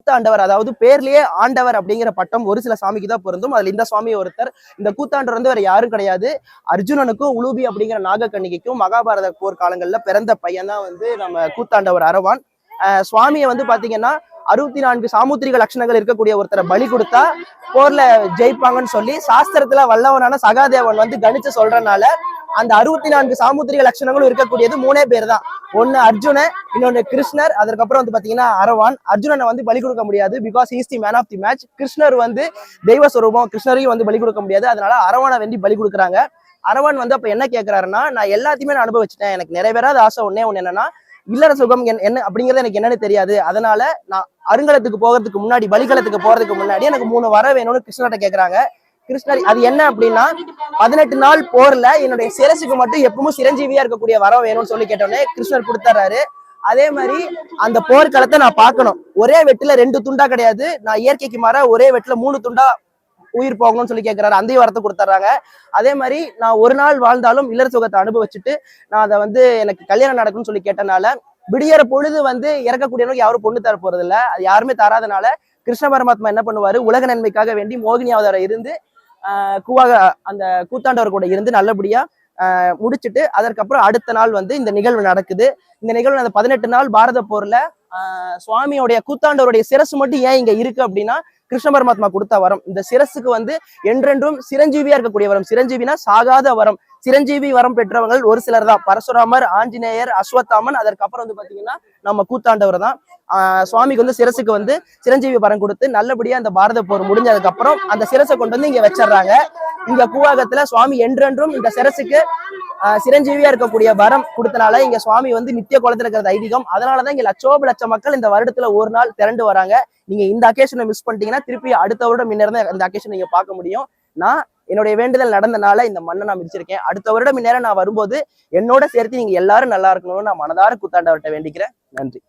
கூத்தாண்டவர், அதாவது பேர்லயே ஆண்டவர் அப்படிங்கிற பட்டம் ஒரு சில சாமிக்கு தான் பொருந்தும். அதுல இந்த சுவாமி ஒருத்தர். இந்த கூத்தாண்டவர் வந்து வேற யாரும் கிடையாது, அர்ஜுனனுக்கும் உலூபி அப்படிங்கிற நாகக்கண்ணிகைக்கும் மகாபாரத போர் காலங்கள்ல பிறந்த பையன் தான் வந்து நம்ம கூத்தாண்டவர் அரவான். சுவாமியை வந்து பாத்தீங்கன்னா 64 சாமுத்திரிக லட்சணங்கள் இருக்கக்கூடிய ஒருத்தரை பலி கொடுத்தா போர்ல ஜெயிப்பாங்கன்னு சொல்லி சாஸ்திரத்துல வல்லவனான சகாதேவன் வந்து கணிச்சு சொல்றதுனால அந்த 64 சாமுத்திரிக லட்சணங்களும் இருக்கக்கூடியது 3 பேர் தான். ஒன்னு அர்ஜுனன், இன்னொன்னு கிருஷ்ணர், அதுக்கப்புறம் வந்து பாத்தீங்கன்னா அரவான். அர்ஜுனனை வந்து பலி கொடுக்க முடியாது, because he's the man of the match. கிருஷ்ணர் வந்து தெய்வ ஸ்வரூபம், கிருஷ்ணரையும் வந்து பலி கொடுக்க முடியாது, அதனால அரவானை வேண்டி பலி கொடுக்குறாங்க. அரவான் வந்து அப்ப என்ன கேட்கிறாருன்னா, நான் எல்லாத்தையுமே நான் அனுபவிச்சிட்டேன், எனக்கு நிறைவேறாத ஆசை ஒண்ணு என்னன்னா இல்லற சுகம் என்ன அப்படிங்கிறது எனக்கு என்னன்னு தெரியாது, அதனால நான் அருங்கலத்துக்கு போகிறதுக்கு முன்னாடி, பலிகலத்துக்கு போறதுக்கு முன்னாடி எனக்கு 3 வர வேணும்னு கிருஷ்ணர்கிட்ட கேட்கறாங்க. கிருஷ்ணர் அது என்ன அப்படின்னா 18 நாள் போர்ல என்னுடைய சிரசுக்கு மட்டும் எப்பவும் சிரஞ்சீவியா இருக்கக்கூடிய வரம் வேணும்னு சொல்லி கேட்டோன்னே கிருஷ்ணர் கொடுத்துறாரு. அதே மாதிரி அந்த போர்க்களத்தை நான் பார்க்கணும், ஒரே வெட்டுல 2 துண்டா கிடையாது, நான் இயற்கைக்கு மாற ஒரே வெட்டுல 3 துண்டா உயிர் போகணும்னு சொல்லி கேட்கிறாரு. அந்த வரத்தை கொடுத்துட்றாங்க. அதே மாதிரி நான் ஒரு நாள் வாழ்ந்தாலும் இல்லற சுகத்தை அனுபவிச்சுட்டு நான் அதை வந்து எனக்கு கல்யாணம் நடக்கும்னு சொல்லி கேட்டனால, விடியற பொழுது வந்து இறக்கக்கூடியவனுக்கு யாரும் பொண்ணு தர போறது இல்லை, அது யாருமே தராதனால கிருஷ்ண பரமாத்மா என்ன பண்ணுவாரு, உலக நன்மைக்காக வேண்டி மோகினி அவதாரம் இருந்து கூவாக அந்த கூத்தாண்டவர் கூட இருந்து நல்லபடியா முடிச்சுட்டு அதற்கப்புறம் அடுத்த நாள் வந்து இந்த நிகழ்வு நடக்குது. இந்த நிகழ்வு அந்த 18 நாள் பாரத போர்ல சுவாமியோடைய கூத்தாண்டவருடைய சிரசு மட்டும் ஏன் இங்க இருக்கு அப்படின்னா கிருஷ்ண பரமாத்மா கொடுத்த வரம். இந்த சிரசுக்கு வந்து என்றென்றும் சிரஞ்சீவியா இருக்கக்கூடிய வரம். சிரஞ்சீவினா சாகாத வரம். சிரஞ்சீவி வரம் பெற்றவர்கள் ஒரு சிலர் தான், பரசுராமர், ஆஞ்சநேயர், அஸ்வத்தாமன், அதற்கப்புறம் வந்து பாத்தீங்கன்னா நம்ம கூத்தாண்டவர் தான். சுவாமிக்கு வந்து சிரசுக்கு வந்து சிரஞ்சீவி வரம் கொடுத்து நல்லபடியா அந்த பாரத போர் முடிஞ்சதுக்கு அப்புறம் அந்த சிரசை கொண்டு வந்து இங்க வச்சிடறாங்க. இங்க கூவாகத்துல சுவாமி என்றென்றும் இந்த சிரசுக்கு சிரஞ்சீவியா இருக்கக்கூடிய வரம் கொடுத்தனால இங்க சுவாமி வந்து நித்திய குளத்துல இருக்கிறது ஐதீகம். அதனாலதான் இங்க லட்ச மக்கள் இந்த வருடத்துல ஒரு நாள் திரண்டு வராங்க. நீங்க இந்த அக்கேஷனை மிஸ் பண்ணிட்டீங்கன்னா திருப்பி அடுத்த வருடம் முன்னேற இந்த அக்கேஷன் நீங்க பார்க்க முடியும். நான் என்னுடைய வேண்டுதல் நடந்தனால இந்த மண்ணை நான் மிதிச்சிருக்கேன். அடுத்த வருடம் முன்னேற நான் வரும்போது என்னோட சேர்த்து நீங்க எல்லாரும் நல்லா இருக்கணும்னு நான் மனதார கூத்தாண்டவர்கிட்ட வேண்டிக்கிறேன். நன்றி.